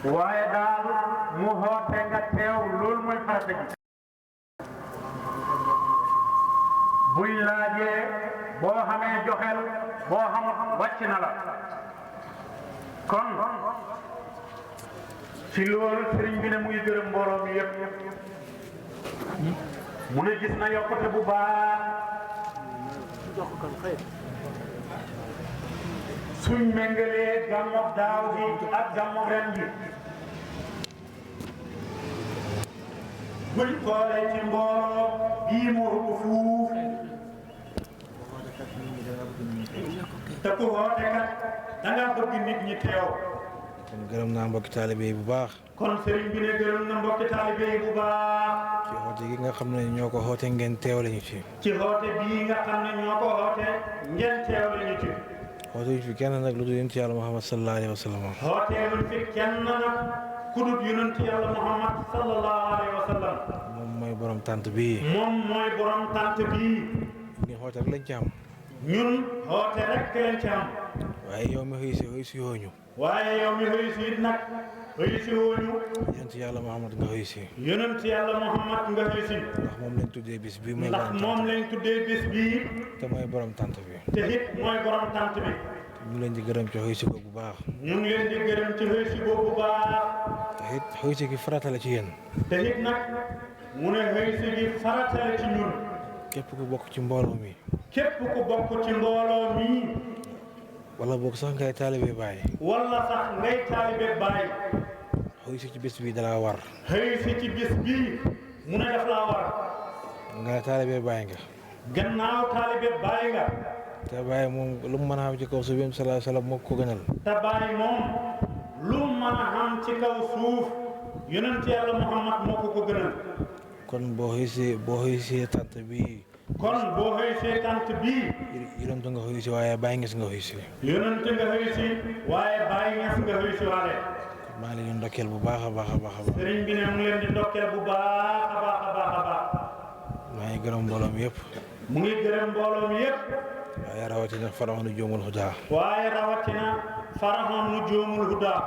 waaye daal mu xoote nga teew loolu mooy farata gi. buñ laajee boo xamee joxel boo xam wàcc na la kon ci loolu sëriñ bi ne muy gërëm mbooloo mi yëpp mu ne gis na yokkute bu baax suñ méngalee gàmmoog daaw gi ak gàmmoog ren gi buñ xoolee ci mbooloo bii mu ëpp fuuf te ku woote kat da nga bëgg nit ñi teew. kon gërëm naa mbokki taalibe yi bu baax. kon sëriñ bi ne gërëm na mbokki taalibe yi bu baax. ci xoote gi nga xam ne ñoo ko xoote ngeen teew lañu ci. ci xoote bii nga xam ne ñoo ko xoote ngeen teew lañu ci. xoote wuñ fi kenn nag lu dul yonent yàlla Muhammad sallallahu alayhi wa sallam. xoote wuñ fi kenn nag ku dul yonent yàlla Muhammad sallallahu alayhi wa sallam. moom mooy borom tant bii. moom mooy borom tant bii. ñun xoote rek lañ ci am. ñun xoote rek lañ ci am. waaye yow mi xëy si yooñu. waaye yow mi xëy si it nag xëy si wooñu. yonent yàlla Muhammad nga xëy si. yonent yàlla Muhammad nga xëy si. ndax moom lañ tuddee bis bii. ndax moom lañ tuddee bis bii. te mooy borom tant bi. te it mooy borom tant bi. ñu ngi leen di gërëm ci xëy si ko bu baax. ñu ngi leen di gërëm ci xëy si ko bu baax. te it xëy si gi farata la ci yéen. te it nag mu ne xëy si gi farata la ci ñun. képp ku bokk ci mbooloo mi. képp ku bokk ci mbooloo mi. wala boog sax ngay taalibe Baay. wala sax ngay taalibe Baay. xëy si ci bis bii dalaa war. xëy si ci bis bii mu ne daf laa war. nga ne taalibe Baay nga. gannaaw taalibe Baay nga. te Baay moom lu mu mën a xam ci kaw suuf yonent sallallahu alayhi wa sallam moo ko gënal. te Baay moom lu mu mën a xam ci kaw suuf yonent yàlla Muhammad moo ko gënal. kon boo xëy si tant bii. kon boo xëy see tant bii. yonent nga xëy si waaye Baay Ñas nga xëy si. yonent nga xëy si waaye Baay Ñas nga xëy si waale. maa ngi leen di ndokkeel bu baax a baax a baax a baax. sëriñ bi ne mu ngi leen di ndokkeel bu baax a baax a baax a baax. maa ngi gërëm mbooloo mi yëpp. mu ngi gërëm mbooloo mi yëpp. waaye rawatina Faraxoon Nujuumul Hudaa. waaye rawatina Faraxoon Nujuumul Hudaa.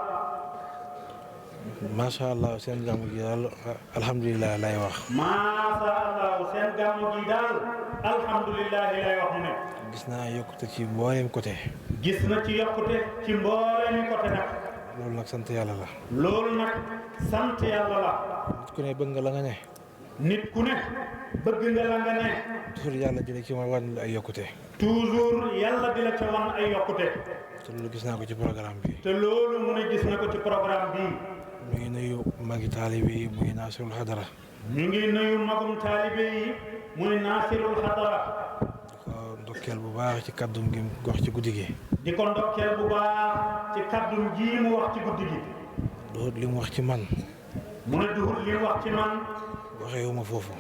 macha allah seen gàmmu gi daal alhamdulilah lay wax. macha allah seen gàmmu gi daal alhamdulilah lay wax mu ne. gis naa yokkute ci mbooleem côté. gis na ci yokkute ci mbooleemi côté nag. loolu nag sant yàlla la. loolu nag sant yàlla la. nit ku ne bëgg nga la nga ne. nit ku ne bëgg nga la nga ne. toujours yàlla dina ci wan ay yokkute. toujours yàlla di la ca wan ay yokkute. te loolu gis naa ko ci programme bi. te loolu mu ne gis na ko ci programme bi. ñu ngi nuyu magi taalibe yi muy Naasirul Xadara. ñu ngi nuyu magum taalibe yi muy Naasirul Xadara. di ko ndokkeel bu baax ci kaddum gi mu wax ci guddi gi. di ko ndokkeel bu baax ci kaddum ji mu wax ci guddi gi. duhut li mu wax ci man. mu ne duhut li mu wax ci man. waxeewuma foofu.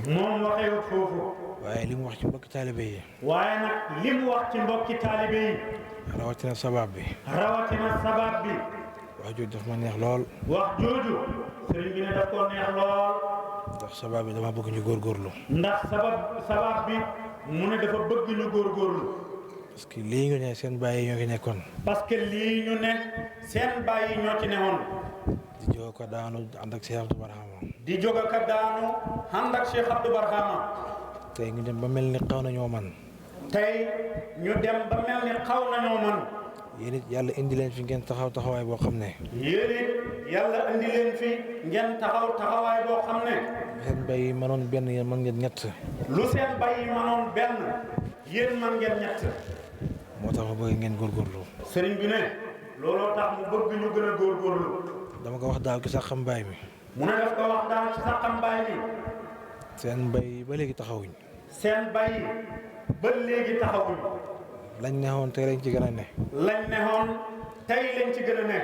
moom waxeewut foofu. waaye li mu wax ci mbokki taalibe yi. waaye nag li mu wax ci mbokki taalibe yi. rawatina sabab bi. rawatina sabab bi. wax jooju daf ma neex lool. wax jooju sëriñ bi ne daf ko neex lool. ndax sabab bi dama bëgg ñu góorgóorlu. ndax sabab bi mu ne dafa bëgg ñu góorgóorlu. parce que lii ñu ne seen bàyyi ñoo fi nekkoon. parce que lii ñu ne seen bàyyi ñoo ci newoon. di jóg ko daanu ànd ak Cheikh Abdou Barhama. di jóg ko daanu ànd ak Cheikh Abdou Barhama. tey ñu dem ba mel ni xaw nañoo man. tey ñu dem ba mel ni xaw nañoo man. yéen it yàlla indi leen fi ngeen taxaw taxawaay boo xam ne. yéen it yàlla indi leen fi ngeen taxaw taxawaay boo xam ne. seen bàyyi mënoon benn yéen mën ngeen ñett. lu seen bàyyi mënoon benn yéen mën ngeen ñett. moo tax ma bëgg ngeen góorgóorlu. sëriñ bi ne looloo tax mu bëgg ñu gën a góorgóorlu. dama ko wax daaw ci sax xam baay mi. mu ne daf ko wax daal ci sax xam baay mi. seen mbay ba léegi taxawuñ. seen bàyyi ba léegi taxawuñ. lañ neexoon tey lañ ci gën a ne. lañ neexoon tey lañ ci gën a ne.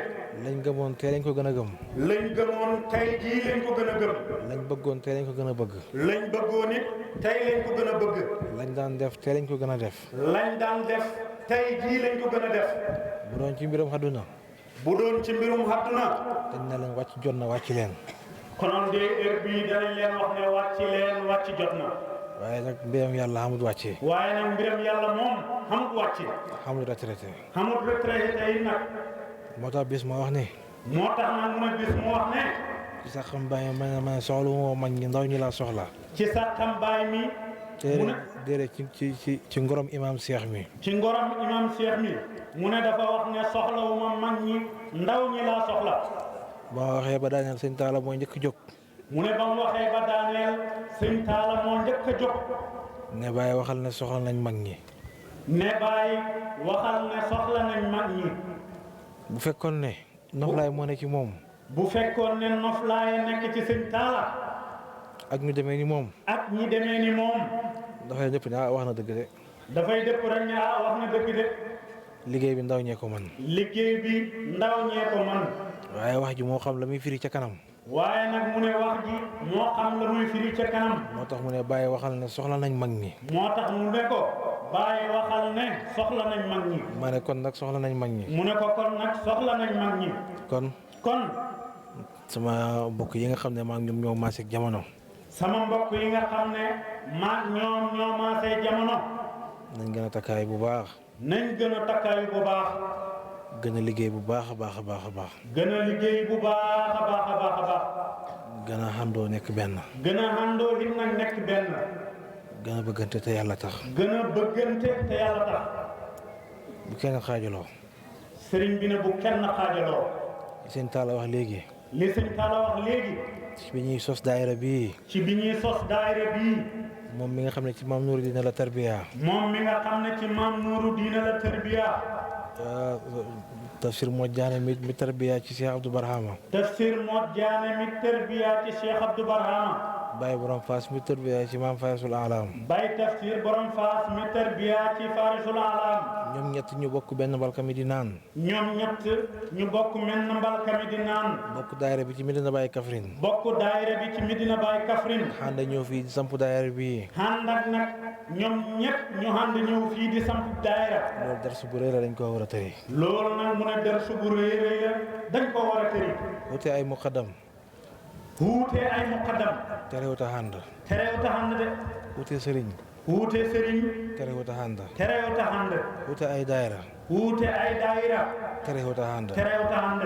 lañ gëmoon tey lañ ko gën a gëm. lañ gëmoon tey jii lañ ko gën a gëm. lañ bëggoon tey lañ ko gën a bëgg. lañ bëggoon it tey lañ ko gën a bëgg. lañ daan def tey lañ ko gën a def. lañ daan def tey jii lañ ko gën a def. bu doon ci mbiram àdduna. bu doon ci mbirum àdduna. dañ ne leen wàcc jot na wàcc leen. konoon de heure bii danañ leen wax ne wàcc leen wàcc jot na. waaye nag mbiram yàlla xamut wàccee. waaye nag mbiram yàlla moom xamut wàcc. xamut retraité. xamut retraité yi nag. moo tax bis ma wax ne. moo tax nag mu ne bis mu wax ne ci saxam bàyyi ma soxla moo mag ñi ndaw ñi laa soxla. ci sàkkam baay mi mu ne déedéet ci ngorom imam Cheikh mi. ci ngorom imam Cheikh mi mu ne dafa wax ne soxlawuma mag ñi ndaw ñi laa soxla. ba ma waxee ba daaneel sëñ Talla moo njëkk jóg. mu ne ba mu waxee ba daaneel sëñ Talla moo njëkk a jóg. ne Baye waxal ne soxla nañ mag ñi. ne Baye waxal ne soxla nañ mag ñi. bu fekkoon ne noflaay moo ne ci moom. bu fekkoon ne noflaay nekk ci sëñ Talla. ak ñu demee ni moom. ak ñi demee ni moom. dafay dëpp ne wax na dëgg de. dafay dëpp rek ne wax na dëgg de. liggéey bi ndaw ñee ko man. liggéey bi ndaw ñee ko man. waaye wax ji moo xam la muy firi ca kanam. waaye nag mu ne wax ji moo xam la muy firi ca kanam. moo tax mu ne Baye waxal ne soxla nañ mag ñi. moo tax mu ne ko Baye waxal ne soxla nañ mag ñi. ma ne kon nag soxla nañ mag ñi. mu ne ko kon nag soxla nañ mag ñi. kon sama mbokk yi nga xam ne maa ngi ñoom ñoo maase ak jamono. sama mbokk yi nga xam ne maag ñoom ñoo maasee jamono. nañ gën a takkaay bu baax. nañ gën a takkaayu bu baax. gën a liggéey bu baax a baax a baax a baax. gën a liggéey bu baax a baax a baax a baax. gën a xandoo nekk benn. gën a xandoo it nag nekk benn. gën a bëggante te yàlla tax. gën a bëggante te yàlla tax. bu kenn xaajaloo. sëriñ bi ne bu kenn xaajaloo. sëñ Talla wax léegi. li sëñ Talla wax léegi. ci bi ñuy sos daayira bii. ci bi ñuy sos daayira bii. moom mi nga xam ne ci maam Nuuru Diina la tarbiya. moom mi nga xam ne ci maam Nuuru Diina la tarbiya. tafsir moo jaane mi tarbiya ci Cheikh Abdou Barhama. tafsir moo jaane mi tarbiya ci Cheikh Abdou Barhama. Baye borom Faas mi tarbiya ci maam Farisul Alam. Baye tafsir borom Faas mi tarbiya ci Farisul Alam. ñoom ñett ñu bokk benn mbalka mi di naan. ñoom ñett ñu bokk menn mbalka mi di naan. bokk daayira bi ci Medina Baye Kaffrine. bokk daayira bi ci Medina Baye Kaffrine. ànd ñëw fii di samp daayira bi. ànd ak nag ñoom ñett ñu ànd ñëw fii di samp daayira. loolu darsu bu rëy la dañ ko war a tëri. loolu nag mu ne darsu bu rëy rëy la dañ ko war a tëri. wute ay muqaddam. wuute ay muqaddam. terewut a ànd. terewut a ànd de. wute sëriñ. wuute sëriñ. terewut a ànd. terewut a ànd. wute ay daayira. wuute ay daayira. terewut a ànd. terewut a ànd.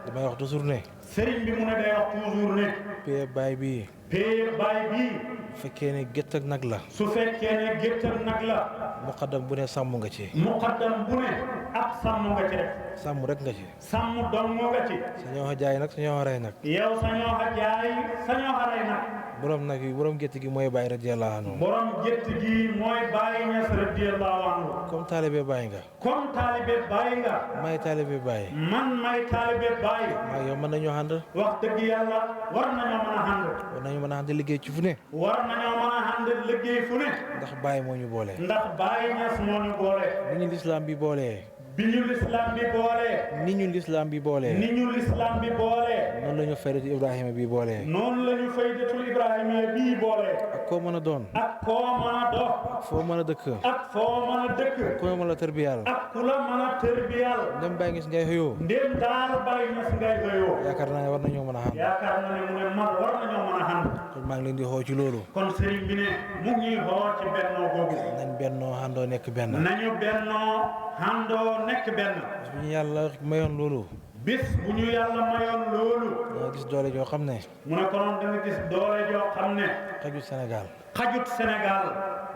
damay wax toujours ne. sëriñ bi mu ne day wax toujours ne. pee baay bii. pee baay bii. bu fekkee ne gétt ak nag la. su fekkee ne gétt ak nag la. muqaddam bu ne sàmm nga ci. muqaddam bu ne ab sàmm nga ci rek. sàmm rek nga ci. sàmm dong nga ci. sañoo xa jaay nag sañoo xa rey nag. yow sañoo xa jaay sañoo xa rey nag. borom nag yi borom gétt gi mooy Baye radiyallahu anhu. borom gétt gi mooy Baye Ñas radiyallahu anhu. comme taalibe Baye nga. comme taalibe Baye nga. may taalibe Baye. man may taalibe Baye. maa yow mën nañoo ànd. wax dëgg yàlla war nañoo mën a ànd. war nañu mën a ànd liggéey ci fu ne. war nañoo mën a ànd liggéey fu ne. ndax Baye moo ñu boole. ndax Baye Ñas moo ñu boole. ni ñu lislaam bi boolee. bi ñu lislaam bi boolee. ni ñu lislaam bi boolee. ni ñu lislaam bi boolee. noonu la ñu faydatu Ibrahima bi boolee. noonu la ñu faydatul Ibrahima bii boolee. ak koo mën a doon. ak koo mën a dox. foo mën a dëkk. ak foo mën a dëkk. ku la mën a tarbiyal. ak ku la mën a tërbiyal. ndem Baye Ñas ngay xëyoo. ndéem daal Baye Ñas ngay xëyoo. yaakaar naa ne war nañoo mën a ànd. yaakaar na ne mu ne man war nañoo mën a ànd. kon maa ngi leen di xoo ci loolu. kon sëriñ bi ne mu ngi xoo ci bennoo googu. nañ bennoo àndoo nekk benn. nañu bennoo àndoo nekk benn. bu ñu yàlla mayoon loolu. bis bu ñu yàlla mayoon loolu. da nga gis doole joo xam ne. mu ne konoon da nga gis doole joo xam ne. xajut Sénégal. xajut Sénégal.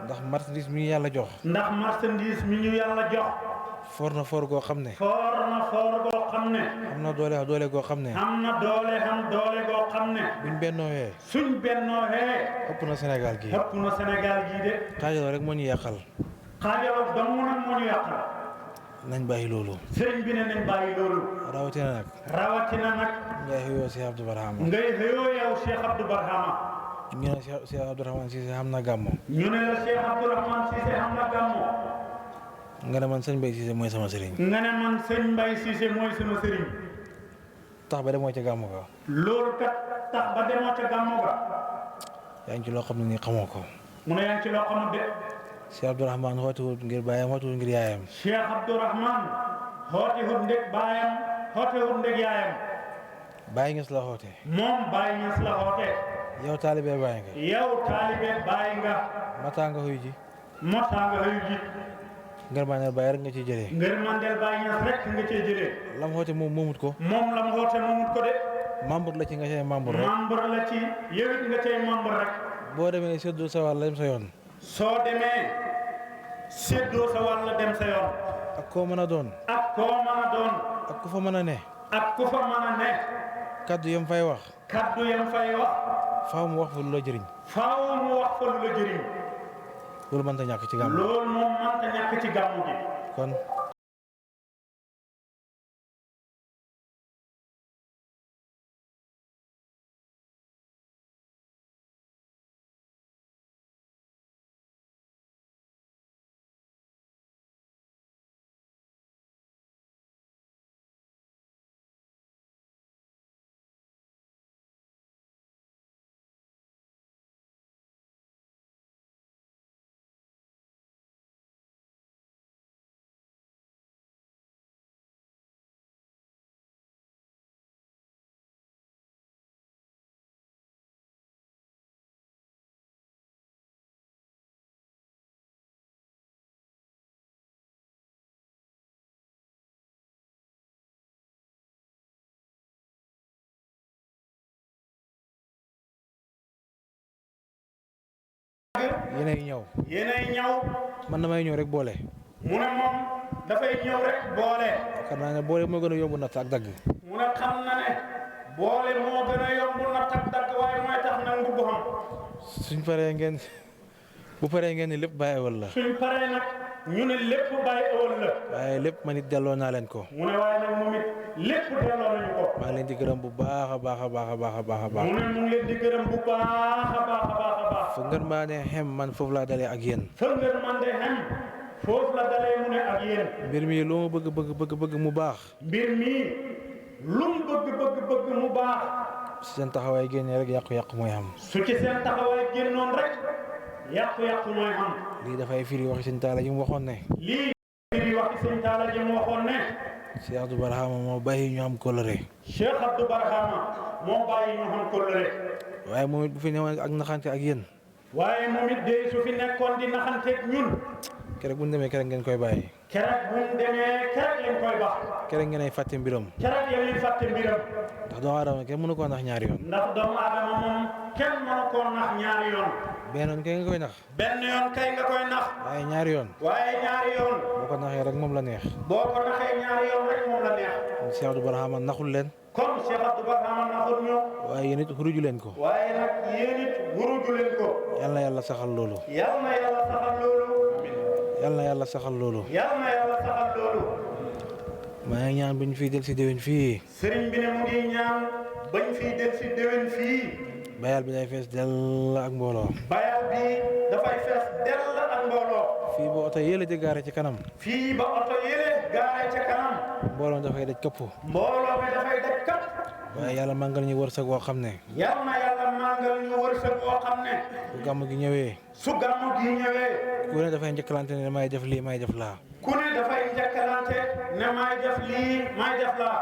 ndax marchandise mi ñu yàlla jox. ndax marchandise mi ñu yàlla jox. foor na foor goo xam ne. foor na foor goo xam ne. am na doole goo xam ne. am na doole goo xam ne. buñ bennoowee. suñ bennoohee. ëpp na Sénégal gii. ëpp na Sénégal gii de. xaajaloo rek moo ñu yàqal. xaajaloo dong nag moo ñu yàqal. nañ bàyyi loolu. sëriñ bi ne nañ bàyyi loolu. rawatina nag. rawatina nag. ngay xëyoo Cheikh Abdou Barhama. ngay xëyoo yow Cheikh Abdou Barhama. ñu ne Cheikh Abdourahmane Cissé xam na gàmmo. ñu ne la Cheikh Abdourahmane Cissé xam na gàmmo. nga ne man sëñ Mbaye Cissé mooy sama sëriñ. nga ne man sëñ Mbaye Cissé mooy sama sëriñ. tax ba demoo ca gàmmo ga. loolu kat tax ba demoo ca gàmmo ga. yaa ngi ci loo xam ne nii xamoo ko. mu ne yaa ngi ci loo xamul de. Cheikh Abdourahmane xootewut ngir baayam xootewut ngir yaayam. Cheikh Abdourahmane xootewut ndeg baayam xootewut ndeg yaayam. Baye Ñas la xoote. moom Baye Ñas la xoote. yow taalibe Baye nga. yow taalibe Baye nga. mataa nga xuy ji. motaa nga xëyu ji. ngërmaaneel Baay rek nga ciy jëlee. ngërmandeel Baay Ñas rek nga cee jëlee. lam xoote moom moomut ko. moom la mu xoote moomut ko de. membre la ci nga cay membre rek. membre la ci yow it nga cay membre rek. boo demee séddoo sa wàll dem sa yoon. soo demee séddoo sa wàll dem sa yoon. ak koo mën a doon. ak koo mën a doon. ak ku fa mën a ne. ak ku fa mën a ne. kaddu yam fay wax. kaddu yam fay wax. faaw mu wax fa lu la jëriñ. faaw mu wax fa lu la jëriñ. loolu mënta ñàkk ci gàmmu. loolu moom mënta ñàkk ci gàmmu gi. kon. yéenay ñëw. yéenay ñëw. man damay ñëw rek boole. mu ne moom dafay ñëw rek boole. xam naa ne boole moo gën a yomb natt ak dagg. mu ne xam na ne boole moo gën a yomb natt ak dagg waaye mooy tax nag mbubb xam. suñ paree ngeen bu paree ngeen ni lépp bàyyi ewal la. suñ paree nag ñu ne lépp bàyyi ewal la. waaye lépp man it delloo naa leen ko. mu ne waaye nag moom it lépp delloo nañu ko. maa ngi leen di gërëm bu baax a baax a baax a baax a baax a baax. mu ne mu ngi leen di gërëm bu baax a baax a baax a baax. fu ngeen maa ne xem man foofu laa dalee ak yéen. fa ngeen man de xem foofu la dalee mu ne ak yéen. mbir mi lu ma bëgg mu baax. mbir mi lu mu bëgg mu baax. si seen taxawaay génnee rek yàqu-yàqu mooy am. su ci seen taxawaay génnoon rek yàqu-yàqu mooy am. lii dafay firi waxi sëñ Taala ji mu waxoon ne. lii firi waxi sëñ Taala ji mu waxoon ne. Cheikh Abdou Barhama moo bàyyi ñu am kóllëre. Cheikh Abdou Barhama moo bàyyi ñu am kóllëre. waaye moom it bu fi newoon ak naxante ak yéen. waaye moom it de su fi nekkoon di naxanteeg ñun. keroog bu ñu demee keroog ngeen koy bàyyi. keroog bu ñu demee keroog lañ koy baax. keroog ngeen ay fàtte mbiram. keroog yéen ñuy fàtte mbiram. ndax doomu aadama kenn mënu koo nax ñaari yoon. ndax doomu aadama moom kenn mënu koo nax ñaari yoon. benn yoon kay nga koy nax. benn yoon kay nga koy nax. waaye ñaari yoon. waaye ñaari yoon. boo ko naxee rek moom la neex. boo ko naxee ñaari yoon rek moom la neex. Cheikh Abdou Barhama naxul leen. comme Cheikh Abdou Barhama naxul ñu. waaye yéen it xuruju leen ko. waaye nag yéen it wuruju leen ko. yal na yàlla saxal loolu. yal na yàlla saxal loolu. yal na yàlla saxal loolu. yal na yàlla saxal loolu. maa ngi ñaan bu ñu fiy del si déwén fii. sëriñ bi ne mu ngi ñaan bañ fiy del si déwén fii. bayal bi day fees dell ak mbooloo. bayal bi dafay fees dell ak mbooloo. fii ba oto yële di gaare ci kanam. fii ba oto yële gaare ca kanam. mbooloo dafay daj këpp. mbooloo mi dafay daj këpp. waaye yàlla màngal ñu wërsëg woo xam ne. yal na yàlla màngal ñu wërsëg woo xam ne. bu gàmm gi ñëwee. su gàmm gi ñëwee. ku ne dafay njëkkalante ne may def lii may def laa. ku ne dafay njëkkalante ne may def lii may def laa.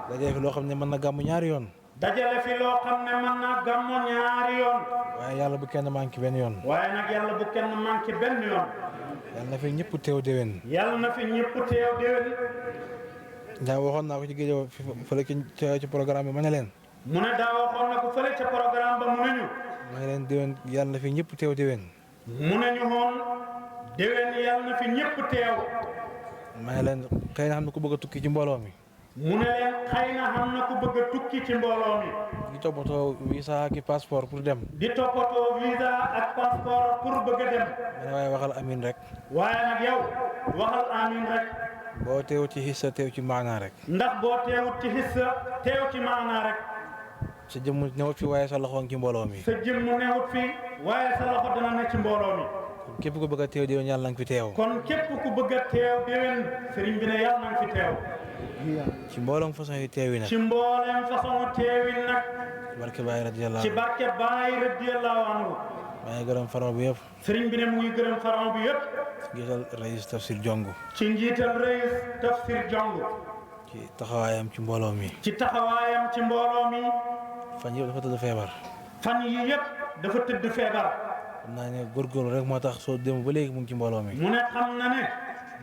dajale fi loo xam ne mën na gàmm ñaari yoon. dajale fi loo xam ne mën naa gàmm ñaari yoon. waaye yàlla bu kenn manqué benn yoon. waaye nag yàlla bu kenn manqué benn yoon. yàlla na fi ñëpp teew déwén. yàlla na fi ñëpp teew déwén. daa waxoon naa ko ci géej fële ci programme bi ma ne leen. mu ne daa waxoon na ko fële ca programme ba mu ne ñu. ma ne leen déwén yàlla na fi ñëpp teew déwén. mu ne ñu woon déwén yàlla na fi ñëpp teew. ma ne leen xëy na xam na ku bëgg a tukki ci mbooloo mi. mu ne leen xëy na xam na ku bëgg a tukki ci mbooloo mi. di toppatoo visa ak passeport pour dem. di toppatoo visa ak passeport pour bëgg a dem. ma ne waaye waxal amin rek. waaye nag yow waxal amin rek. boo teew ci xissa teew ci maanaa rek. ndax boo teewut ci xissa teew ci maanaa rek. sa jëmm newut fi waaye sa loxo ngi ci mbooloo mi. sa jëmm newut fi waaye sa loxo dana ne ci mbooloo mi. kon képp ku bëgg a teew déwén yàlla na nga fi teew. kon képp ku bëgg a teew déwén sëriñ bi ne yàlla na nga fi teew. ci mbooloom façon yi teewi nag. ci mbooleem façon teewin nag. ci barke Baay radiyallaahu. ci barke Baay radiyallaahu anhu. maa ngi gërëm faron bi yëpp. sëriñ bi ne mu ngi gërëm faron bi yëpp. ci njiital Rais Tafsir Jong. ci njiital Rais Tafsir Jong. ci taxawaayam ci mbooloo mi. ci taxawaayam ci mbooloo mi. fan yëpp dafa tëdd feebar. fan yi yëpp dafa tëdd feebar. xam naa ne góorgóorlu rek moo tax soo dem ba léegi mu ngi ci mbooloo mi. mu ne xam na ne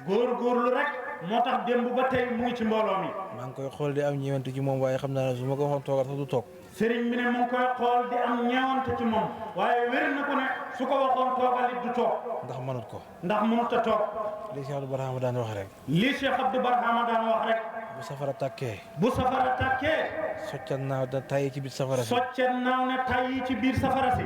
góorgóorlu rek moo tax démb ba tey mu ngi ci mbooloo mi. maa ngi koy xool di am ñeewante ci moom waaye xam naa ne su ma ko waxoon toogal sax du toog. sëriñ bi ne mu ngi koy xool di am ñeewante ci moom waaye wér na ko ne su ko waxoon toogal it du toog. ndax mënut ko. ndax mënut a toog. li Cheikh Abdou Barhama daan wax rek. li Cheikh Abdou Barhama daan wax rek. bu safara tàkkee. bu safara tàkkee. soccan naaw da tàyyi ci biir safara si. soccan naaw ne tàyyi ci biir safara si.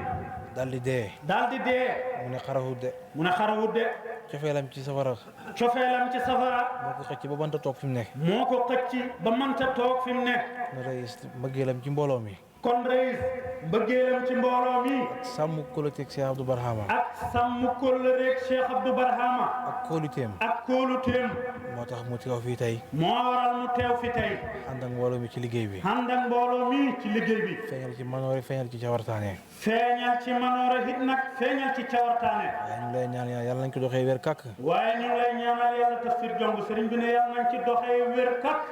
daal di dee. daal di dee. mu ne xarawut de. mu ne xarawut de. cofeelam ci safara. cofeelam ci safara. moo ko xëcc ba mënta toog fi mu ne. moo ko xëcc ba mënta toog fi mu ne. na rëyis mbëggeelam ci mbooloo mi. kon rëyis mbëggeelam ci mbooloo mi. ak sàmm kóoluteeg Cheikh Abdou Barhama. ak sàmm kóllëreeg Cheikh Abdou Barhama. ak kóoluteem. ak kóoluteem. moo tax mu teew fii tey. moo waral mu teew fi tey. ànd ak mbooloo mi ci liggéey bi. ànd ak mbooloo mi ci liggéey bi. feeñal ci manoore feeñal ci cawartaane. feeñal ci manoore hit nag feeñal ci cawartaane. waaye ñu lay ñaan yàlla nañ ko doxee wér kàkk. waaye ñu lay ñaanal yàlla tafsir jong sëriñ bi ne yàlla nañ ci doxee wér kàkk.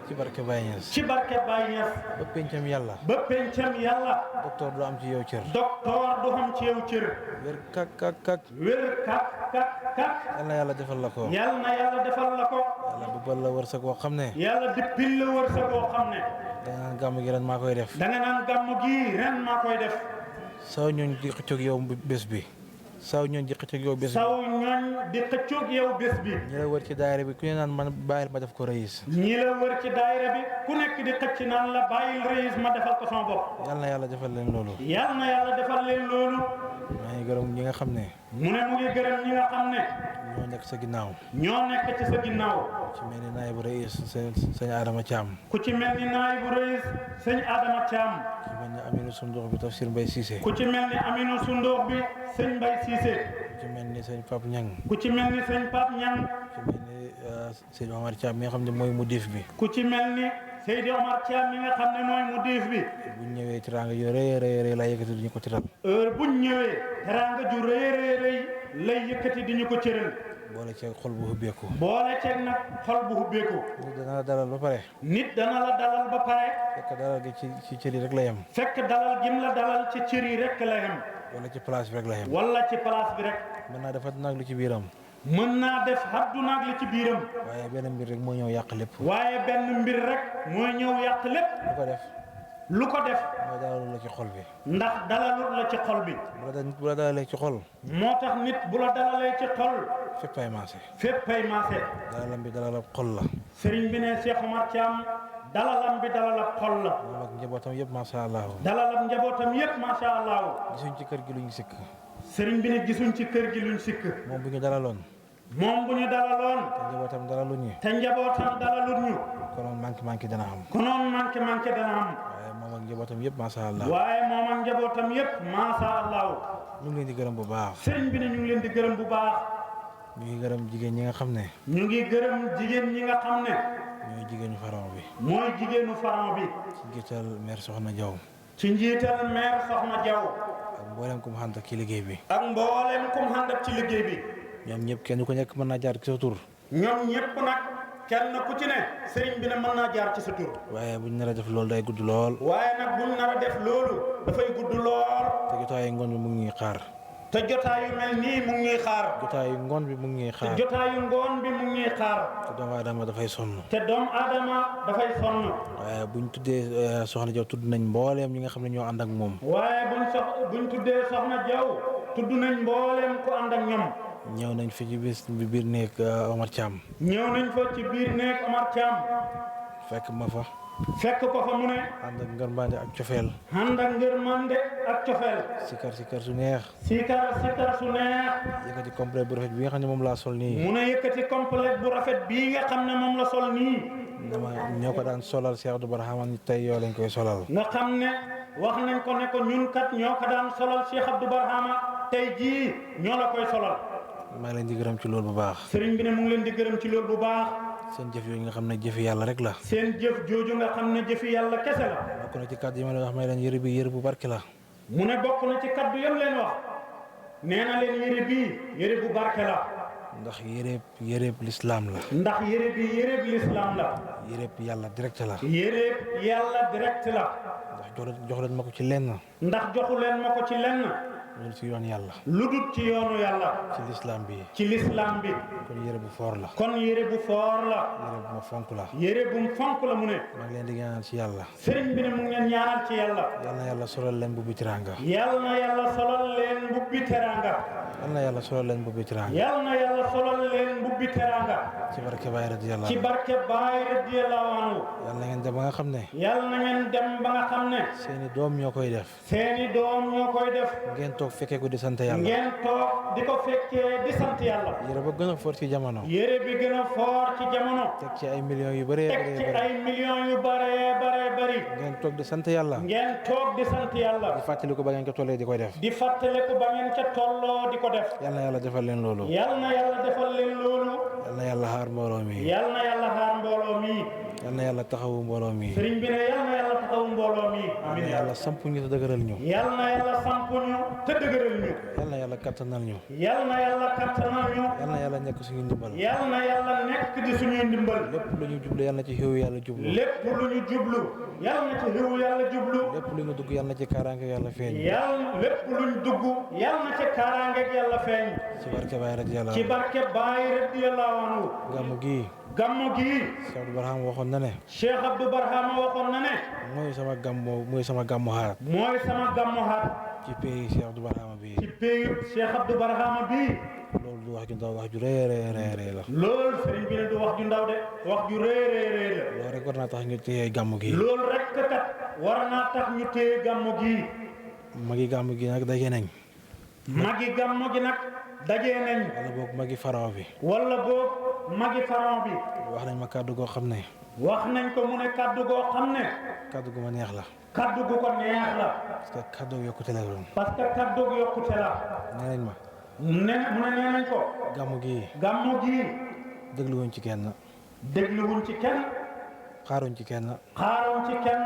ci barke Baye Niass. ci barke Baye Niass. ba pencam yàlla. ba pencam yàlla. docteur du am ci yow cër. docteur du am ci yow cër. wér kàkk kàkk kàkk. wér kàkk kàkk kàkk. yal na yàlla defal la ko. yal na yàlla defal la ko. yàlla bëggal la wërsëg boo xam ne. yàlla dippil la wërsëg boo xam ne. da nga naan gàmm gi ren maa koy def. da nga naan gàmm gi ren maa koy def. saw ñooñ di xëccoog yow bés bi. saw ñooñ di xëccoog yow bés bi. saw ñooñ di xëccoog yow bés bi. ñi la wër ci daayira bi ku ne naan man bàyyil ma def ko rëyis. ñi la wër ci daayira bi ku nekk di xëcc naan la bàyyil rëyis ma defal ko sama bopp. yal na yàlla defal leen loolu. yal na yàlla defal leen loolu. maa ngi gërëm ñi nga xam ne. mu ne mu ngi gërëm ñi nga xam ne. ñoo nekk sa ginnaaw. ñoo nekk ci sa ginnaaw. ci mel ni naay bu rëyis sëñ Adama Thiam. ku ci mel ni naay bu rëyis sëñ Adama Thiam. ku ci mel ni Aminu Sundoox bi Tafsir Mbaye Cissé. ku ci mel ni Aminu Sundoox bi sëñ Mbaye Cissé. ku ci mel ni sëñ Pape Ñang. ku ci mel ni sëñ Pape Ñang. ku ci mel ni sëñ Omar Thiam mi nga xam ne mooy mu diif bi. ku ci mel ni Seydi Omar Thiam mi nga xam ne mooy mu diif bi. buñ ñëwee teraanga yu rëy rëy rëy laa yëkkati duñu ko tiral. heure buñ ñëwee teraanga ju rëy rëy rëy lay yëkkati di ñu ko cëral. boole ceeg xol bu hubbeeku. boole ceeg nag xol bu hubbeeku. nit dana la dalal ba pare. nit dana la dalal ba pare. fekk dalal gi ci cër yi rek la yem. fekk dalal gim la dalal ci cër yi rek la yem. wala ci place bi rek la yem. wala ci place bi rek. mën naa def nag lu ci biiram. mën naa def àdduna ak li ci biiram. waaye benn mbir rek moo ñëw yàq lépp. waaye benn mbir rek mooy ñëw yàq lépp. lu ko def. lu ko def. mooy dalalul la ci xol bi. ndax dalalul la ci xol bi. bu la dalalee ci xol. moo tax nit bu la dalalee ci xol. fépp ay maase. fépp ay maase. dalalam bi dalalab xol la. sëriñ bi ne Cheikh Omar Thiam dalalam bi dalalab xol la. moom ak njabootam yëpp macha allah. dalalab njabootam yëpp macha allah. gisuñ ci kër gi luñ sikk. sëriñ bi ne gisuñ ci kër gi luñ sikk. moom bu ñu dalaloon. moom bu ñu dalaloon. te njabootam dalaluñ ñu. te njabootam dalalut ñu. konoon manqué dana am. konoon manqué dana am. waaye moom ak njabootam yëpp macha allah. waaye moom ak njabootam yëpp macha allah. ñu ngi leen di gërëm bu baax. sëriñ bi ne ñu ngi leen di gërëm bu baax. ñu ngi gërëm jigéen ñi nga xam ne. ñu ngi gërëm jigéen ñi nga xam ne. ñooy jigéenu faron bi. mooy jigéenu faron bi. ci njiital maire Soxna Diaw. ci njiital maire Soxna Diaw. ak mboolem kum xànd ci liggéey bi. ak mboolem kum xànd ci liggéey bi. ñoom ñëpp kenn ku nekk mën naa jaar ci sa tur. ñoom ñëpp nag kenn ku ci ne sëriñ bi ne mën naa jaar ci sa tur. waaye buñ nar a def loolu day gudd lool. waaye nag buñ nar a def loolu dafay gudd lool. te jotaayu ngoon bi mu ngi ñuy xaar. te jotaayu mel nii mu ngi xaar. jotaayu ngoon bi mu ngi ñuy xaar. te jotaayu ngoon bi mu ngi xaar. te doomu aadama dafay sonn. te doomu aadama dafay sonn. waaye buñ tuddee Soxna Diaw tudd nañ mbooleem ñi nga xam ne ñoo ànd ak moom. waaye buñ tuddee Soxna Diaw tudd nañ mbooleem ku ànd ak ñoom. ñëw nañ fi ci biir néeg Omar Thiam. ñëw nañ fa ci biir néeg Omar Thiam. fekk ma fa. fekk ko fa mu ne. ànd ak ngërmande ak cofeel. ànd ak ngërmande ak cofeel. sikar su neex. sikar su neex. yëkkati complet bu rafet bi nga xam ne moom laa sol nii. mu ne yëkkati complet bu rafet bii nga xam ne moom la sol nii. dama ñoo ko daan solal Cheikh Abdou Barhama tey yoo lañ koy solal. nga xam ne wax nañ ko ne ko ñun kat ñoo ko daan solal Cheikh Abdou Barhama tey jii ñoo la koy solal. maa ngi leen di gërëm ci loolu bu baax. sëriñ bi ne mu ngi leen di gërëm ci loolu bu baax. seen jëf yooyu nga xam ne jëfi yàlla rek la. seen jëf jooju nga xam ne jëfi yàlla kese la. bokk na ci kàddu yi ma leen wax may leen yëre bi yëre bu barke la. mu ne bokk na ci kaddu yam leen wax nee na leen yëre bii yëre bu barke la. ndax yëreeb lislaam la. ndax yëre bi yëreeb lislaam la. yëreeb yàlla direct la. yëreeb yàlla direct la. ndax jox leen ma ko ci lenn. ndax joxu leen ma ko ci lenn. loolu ci yoon yàlla. lu dul ci yoonu yàlla. ci lislaam bi. ci lislaam bi. kon yére bu foor la. kon yére bu foor la. yére bu ma fonk la. yére bu mu fonk la mu ne. maa ngi leen di ñaanal ci yàlla. sëriñ bi ne mu ngi leen ñaanal ci yàlla. yal na yàlla solal leen mbubbi teraanga. yal na yàlla solal leen mbubbi teraanga. yal na yàlla solal leen mbubbi teraanga. yal na yàlla solal leen mbubbi teraanga. ci barke Baay radiyallahu ci barke Baay radiyallahu anhu. yal na ngeen dem ba nga xam ne. yal na ngeen dem ba nga xam ne. seeni doom ñoo koy def. seeni doom ñoo koy def. ngeen toog fekkee ko di sant yàlla. ngeen toog di ko fekkee di sant yàlla. yére ba gën a foor ci jamono. yére bi gën a foor ci jamono. teg ci ay millions yu bëree teg ci ay millions yu bëree bëri. ngeen toog di sant yàlla. ngeen toog di sant yàlla. di fàttali ko ba ngeen ko tollee di koy def. di fàttaliku ba ngeen ca tolloo di ko def. yal na yàlla defal leen loolu. yal na yàlla defal leen loolu. yal na yàlla xaar mbooloo mi. yal na yàlla xaar mbooloo mi. yal na yàlla taxawu mbooloo mi. sëriñ bi ne yal na yàlla taxawu mbooloo mi. yal na yàlla samp ñu te dëgëral ñu. yal na yàlla samp ñu te dëgëral ñu. yal na yàlla kattanal ñu. yal na yàlla kattanal ñu. yal na yàlla nekk suñu ndimbal. yal na yàlla nekk di suñuy ndimbal. lépp lu ñu jublu yal na ci xéewu yàlla jublu. lépp lu ñu jublu yal na ci xéewu yàlla jublu. lépp lu ñu dugg yal na ci kaaraange yàlla feeñ. lépp lu ñu dugg yal na ci kaaraange yàlla feeñ. ci barke Baay radiyallahu ci barke Baay radiyallahu anhu. gàmmu gii. gàmmu gii. Cheikh Abdou Barham waxoon na ne. Cheikh Abdou Barham waxoon na ne. mooy sama gàmmu xaat. mooy sama gàmmu xaat. ci pays Cheikh Abdou Barham bii. ci pays Cheikh Abdou Barham bii. loolu du wax ju ndaw wax ju rëy la. loolu sëriñ bi ne du wax ju ndaw de wax ju rëy la. loolu rek war naa tax ñu téye gàmmu gi. loolu rek kat war naa tax ñu téye gàmmu gi. magi gàmmu gi nag daje nañ. magi gàmmu gi nag daje nañ. wala boog magi pharaon bi. wala boog magi pharaon bi. wax nañ ma kàddu goo xam ne. wax nañ ko mu ne kàddu goo xam ne. kàddu gu ma neex la. kàddu gu ko neex la. parce que kàddu gu yokkute la doon. parce que kàddu gu yokkute la. nee nañ ma. mu ne nee nañ ko. gàmmu gii. gàmmu gii. dégluwuñ ci kenn. dégluwuñ ci kenn. xaaruñ ci kenn. xaaruñ ci kenn.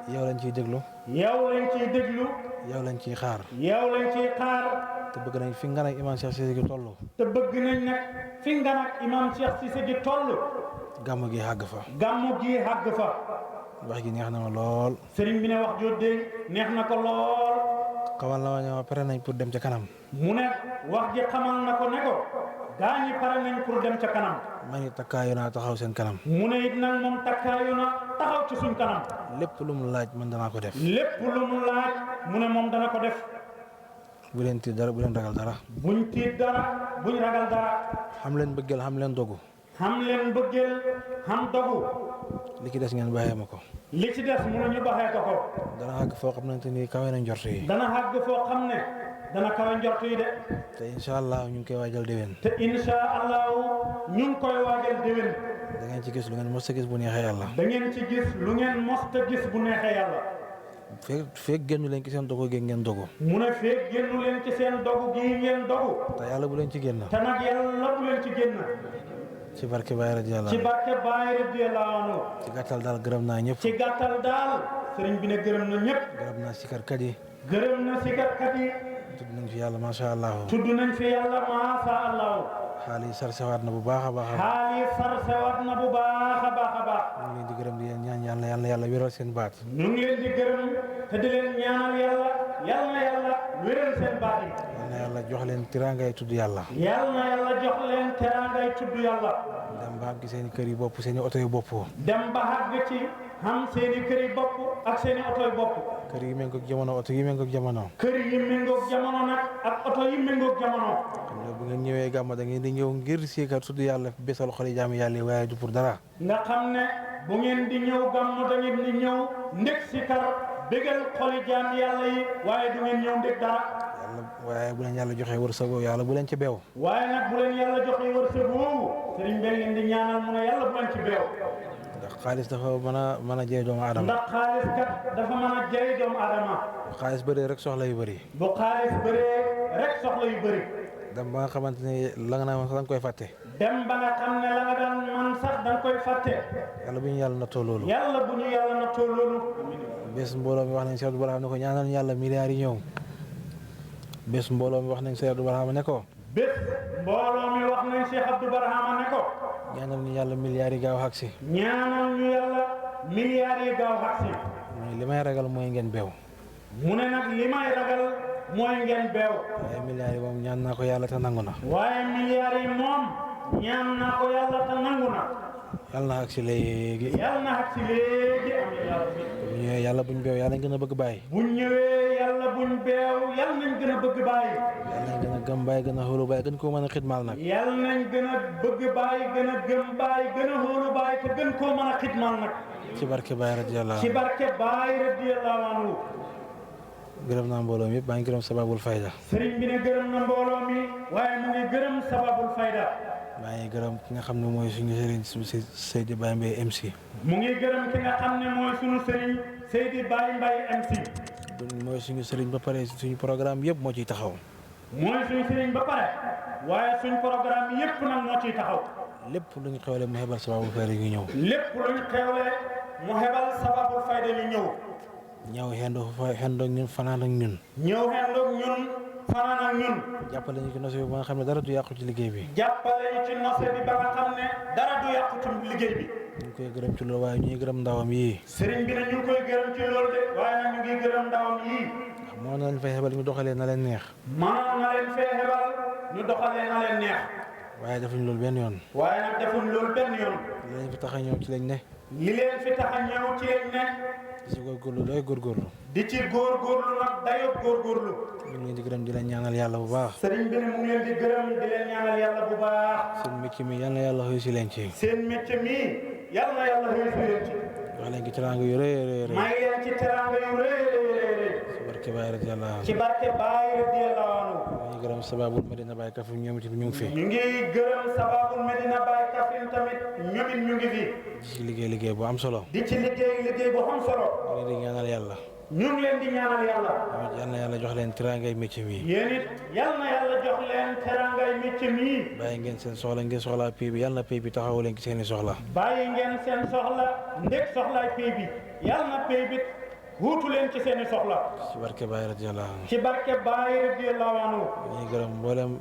yow lañ ciy déglu. yow lañ ciy déglu. yow lañ ciy xaar. yow lañ ciy xaar. te bëgg nañ fi nga nag imam Cheikh Cissé gi toll. te bëgg nañ nag fi nga nag imam Cheikh Cissé gi toll. gàmmu gi xàgg fa. gàmmu gi xàgg fa. wax gi neex na ma lool. sëriñ bi ne wax jooju de neex na ko lool. xamal na ma ne ma pare nañ pour dem ca kanam. mu ne wax ji xamal na ko ne ko gaa ñi pare nañ pour dem ca kanam. ma ngi takkaayu naa taxaw seen kanam. mu ne it nag moom takkaayu na taxaw ci suñ kanam. lépp lu mu laaj man danaa ko def. lépp lu mu laaj mu ne moom dana ko def. bu leen tiit dara bu leen ragal dara. buñ tiit dara buñ ragal dara. xam leen bëggeel xam leen dogu. xam leen bëggeel xam dogu. li ci des ngeen bàyyee ma ko. li ci des mu ne ñu baxee ko ko. dana xàgg foo xamante ni kawe na njort yi. dana xàgg foo xam ne dana kawe njort yi de. te incha allah ñu ngi koy waajal déwén. te incha allahu ñu ngi koy waajal déwén. da ngeen ci gis lu ngeen mos a gis bu neexee yàlla. da ngeen ci gis lu ngeen mos a gis bu neexee yàlla. feeg génnu leen ci seen dogu gi ngeen dogu. mu ne feeg génnu leen ci seen dogu gi ngeen dogu. te yàlla bu leen ci génn. te nag yàlla bu leen ci génn. ci barke Baay radiyallahu ci barke Baay radiyallahu anhu. ci gàttal daal gërëm naa ñëpp. ci gàttal daal sëriñ bi ne gërëm na ñëpp. gërëm naa sikarkat yi. gërëm na sikarkat yi. tudd nañ fi yàlla macha allah. tudd nañ fi yàlla macha allah. xaal yi sarsewaat na bu baax a baax. xaal yi sarsewaat na bu baax a baax a baax. ñu ngi leen di gërëm di leen ñaan yàlla wéral seen baat. ñu ngi leen di gërëm te di leen ñaanal yàlla yàlla wéral seen baat yi. yal na yàlla jox leen tiraangay tudd yàlla. yal na yàlla jox leen teraangay tudd yàlla. dem ba àgg seen i kër yi bopp seen i oto yu bopp. dem ba àgg ci xam seen i kër yi bopp ak seen i oto yu bopp. kër yi méngoog jamono oto yi méngoog jamono. kër yi méngoog jamono nag ak oto yi méngoog jamono. xam nga bu ngeen ñëwee gàmmu da ngeen di ñëw ngir siikar tudd yàlla bésal xol yi jaami yàlla yi waaye du pour dara. nga xam ne bu ngeen di ñëw gàmmu da ngeen di ñëw ndek sikar bégal xoli jaami yàlla yi waaye du ngeen ñëw ndek dara. waaye bu leen yàlla joxee wërsëg yàlla bu leen ci beew. waaye nag bu leen yàlla joxee wërsëg woowu sëriñ bi ngeen di ñaanal mu ne yàlla bu leen ci beew. ndax xaalis dafa mën a jëy doomu aadama. ndax xaalis kat dafa mën a jëy doomu aadama. bu xaalis bëree rek soxla yu bëri. bu xaalis bëree rek soxla yu bëri. dem ba nga xamante ni la nga naan sax da nga koy fàtte. dem ba nga xam ne la nga daan man sax da nga koy fàtte. yàlla bu ñu yàlla nattoo loolu. yàlla bu ñu yàlla nattoo loolu. bés mbooloo mi wax nañ Cheikh Abdou Barham ne ko ñaanal yàlla milliards yi ñëw. bés mbooloo mi wax nañ Cheikh Abdou Barham ne ko. bés mbooloo mi wax nañ Cheikh Abdou Barham ne ko. ñaanal ñu yàlla milliards yi gaaw xag si. ñaanal ñu yàlla milliards yi gaaw xag si. li may ragal mooy ngeen beew. mu ne nag li may ragal mooy ngeen beew. waaye milliards yi moom ñaan naa ko yàlla te nangu na. waaye milliards yi moom ñaan naa ko yàlla te nangu na. yàlla na agsi léegi. yàlla na agsi léegi am na yàlla bi. bu ñëwee yàlla buñ beew yàlla nañ gën a bëgg bàyyi. buñ ñëwee yàlla buñ beew yàlla nañ gën a bëgg bàyyi. yàlla nañ gën a gëm bàyyi gën a xóolu bàyyi gën koo mën a xidmaal nag. yàlla nañ gën a bëgg bàyyi gën a gëm bàyyi gën a xóolu bàyyi te gën koo mën a xidmaal nag. ci barke Baye radiyallahu ci barke Baye radiyallahu anhu. gërëm naa mbooloo mi yëpp maa ngi gërëm sababul fayda. sëriñ bi ne gërëm na mbooloo mi waaye mu ngi gërëm sababul fayda. maa ngi gërëm ki nga xam ne mooy suñu sëriñ Seydi Baye Mbaye MC. mu ngi gërëm ki nga xam ne mooy suñu sëriñ Seydi Baye Mbaye MC. mooy suñu sëriñ ba pare suñu programme yëpp moo ciy taxaw. mooy suñu sëriñ ba pare waaye suñu programme yëpp nag moo ciy taxaw. lépp lu ñu xewle mu xebal sababul fayda ñu ñëw. lépp lu ñu xewle mu xebal sababul fayda ñu ñëw. ñëw xendoog ñun fanaan ak ñun. ñëw xendoog ñun fanaan ak ñun. jàppale ñu ci nose bi ba nga xam ne dara du yàqu ci liggéey bi. jàppale ñu ci nose bi ba nga xam ne dara du yàqu ci liggéey bi. ñu ngi koy gërëm ci loolu waaye ñu ngi gërëm ndawam yii. sëriñ bi ne ñu ngi koy gërëm ci loolu de waaye nag ñu ngi gërëm ndawam yii. moo na leen fay xebal ñu doxalee na leen neex. mënoon na leen fee xebal ñu doxalee na leen neex. waaye defuñ loolu benn yoon. waaye nag defuñ loolu benn yoon. li leen fi tax a ñëw ci lañ ne. li leen fi tax a ñëw ci lañ ne. di ci góorgóorlu day góorgóorlu. di ci góorgóorlu nag dayoo góorgóorlu. ñu ngi leen di gërëm di leen ñaanal yàlla bu baax. sëriñ bi ne mu ngi leen di gërëm di leen ñaanal yàlla bu baax. seen métier mi yal na yàlla xëy si leen ci. seen métier mi yal na yàlla xëy si leen ci. wax leen ci teraanga yu rëy a rëy. may leen ci teraanga yu rëy rëy. ci barke Baye radiyallahu anhu. ci barke Baye radiyallahu anhu. ñu ngi gërëm sababul Medina Baye Kaffrine ñoom itam ñu ngi fi. ñu ngi gërëm sababul Medina Baye Kaffrine tamit ñoom it ñu ngi fi. di ci liggéey bu am solo. di ci liggéey bu am solo. ñu ngi leen di ñaanal yàlla. ñu ngi leen di ñaanal yàlla. yal na yàlla jox leen teraangay métier mi. yéen it yal na yàlla jox leen teraangay métier mi. bàyyi ngeen seen soxla ngeen soxlaa pay bi yàlla na pay bi taxawu leen ci seen i soxla. bàyyi ngeen seen soxla ndeg soxlaay pay bi yal na pay bi wuutu leen ci seen i soxla. ci barke Baye radiyallahu anhu. ci barke Baye radiyallahu anhu. ñu ngi gërëm mboolem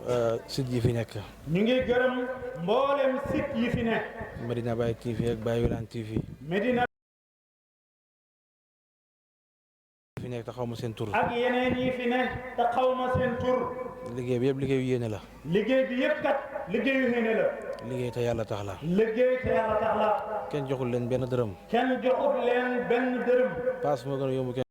site yi fi nekk. ñu ngi gërëm mboolem site yi fi nekk. Medina Baye TV ak Baye Wilane TV. Medina fi nekk te xaw ma seen tur. ak yeneen yi fi nekk te xaw ma seen tur. liggéey bi yëpp liggéeyu yéene la. liggéey bi yëpp kat liggéeyu yéene la. liggéey te yàlla tax la. liggéey te yàlla tax la. kenn joxul leen benn dërëm. kenn joxul leen benn dërëm. paas moo gën a yomb kenn